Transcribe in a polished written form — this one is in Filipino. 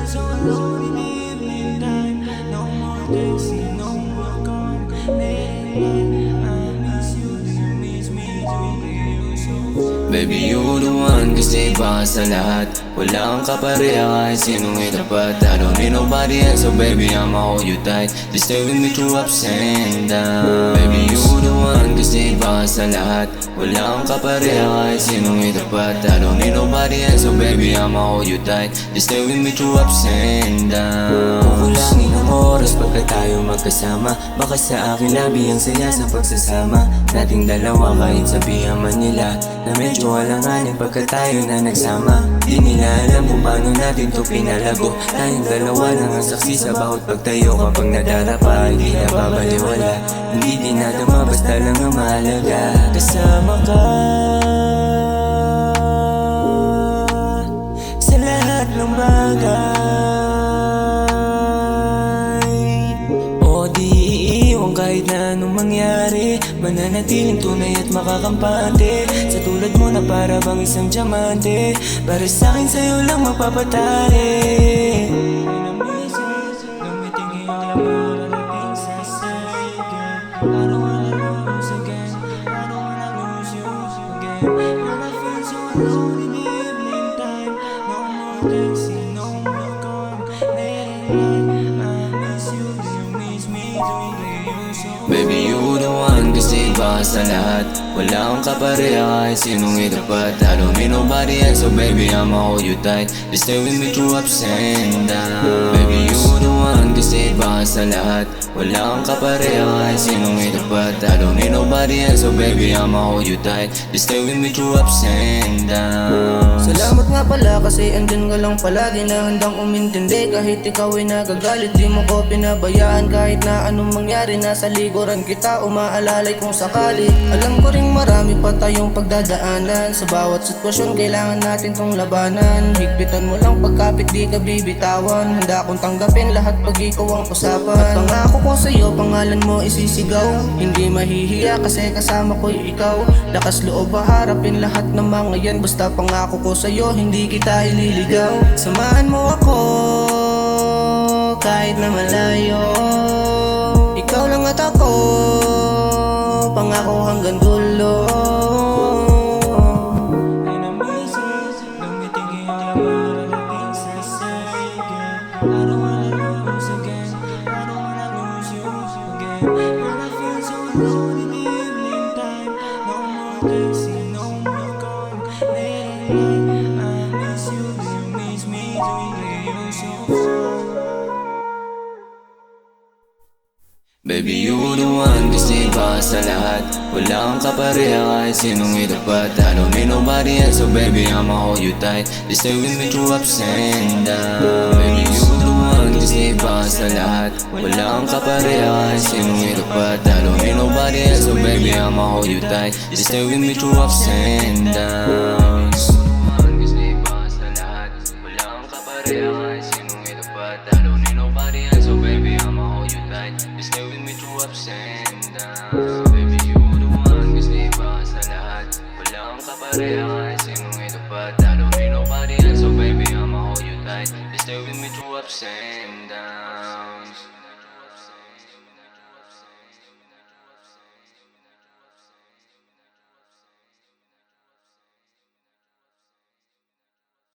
so alone in the evening time. No more taxi, no more calm. Late night, I miss you. Do you miss me? Do you so? Baby, you the one kasi iba sa lahat. Wala kang kapareha kahit sinong itapat. I don't need nobody else, so baby I'ma hold you tight. Just stay with me through ups and downs. Baby, you the one kasi iba sa lahat. Wala kang kapareha kahit sinong itapat. I don't need nobody else, so baby I'ma hold you tight. Just stay with me through ups and downs. Kukulangin ang oras pagka tayo magkasama. Baka sa akin labi ang saya sa pagsasama nating dalawa, kahit sabihan man nila na medyo alanganin pagka tayo na nagsama. Di nila alam kung paano natin to pinalago. Tayong dalawa lang ang saksi sa bawat pagtayo. Kapag nadarapa, hindi na babaliwala. Hindi din nadama, basta lang ang mahalaga. Kasama ka sa lahat ng bagay. O di iiwan kahit na anong mangyari. Mananatiling tunay at makakampante. Sa tulad mo na para bang isang diamante. Para sa'kin sa'yo lang magpapatari. Lumitingin lang mararating sa sa'yo. I don't wanna lose again. I don't wanna lose you again. When I feel so alone in the evening time. No more taxi, no more calm. Late night, I miss you. Do you miss me? Do you so? Baby, you the one kasi iba sa lahat. Wala kang kapareha kahit sinong itapat. I don't need nobody else, so baby I'ma hold you tight. Just stay with me through ups and downs. Baby, you the one kasi iba sa lahat. Wala kang kapareha kahit sinong itapat. I don't need nobody else, so baby I'ma hold you tight. Just stay with me through ups and downs. Salamat nga pala kasi andyan ka lang palagi na handang umintindi. Kahit ikaw ay nagagalit, di mo ko pinabayaan. Kahit na anong mangyari, nasa likuran kita umaalalay kung sakali. Alam ko ring marami pa tayong pagdadaanan. Sa bawat sitwasyon kailangan natin tong labanan. Higpitan mo lang pagkapit di ka bibitawan. Handa akong tanggapin lahat pag ikaw ang usapan. At pangako ko sa'yo pangalan mo isisigaw. Hindi mahihiya kasi kasama ko'y ikaw. Lakas loob harapin lahat ng mga yan. Basta pangako ko sa'yo hindi kita ililigaw. Samahan mo ako kahit na malayo. Ikaw lang at ako, pangako hanggang dulo. Lumitingin lang mararating sa sa'yo. I don't wanna lose again. I don't wanna lose you again. When I feel so alone in the evening time. No more taxi, no more calm. Late night, I miss you. Do you miss me? Do you so? Baby, you the one kasi iba sa lahat. Wala kang kapareha kahit sinong itapat. I don't need nobody else, so baby I'ma hold you tight. Just stay with me through ups and downs. Baby, you the one kasi iba sa lahat. Wala kang kapareha kahit sinong itapat. I don't need nobody else, so baby I'ma hold you tight. Just stay with me through ups and downs. Wala kang kapareha kahit sinong itapat. I don't need nobody else, so baby I'ma hold you tight. Just stay with me through ups and downs. Baby, you the one kasi iba sa lahat. Wala kang kapareha kahit sinong itapat. I don't need nobody else, so baby I'ma hold you tight. Just stay with me through ups and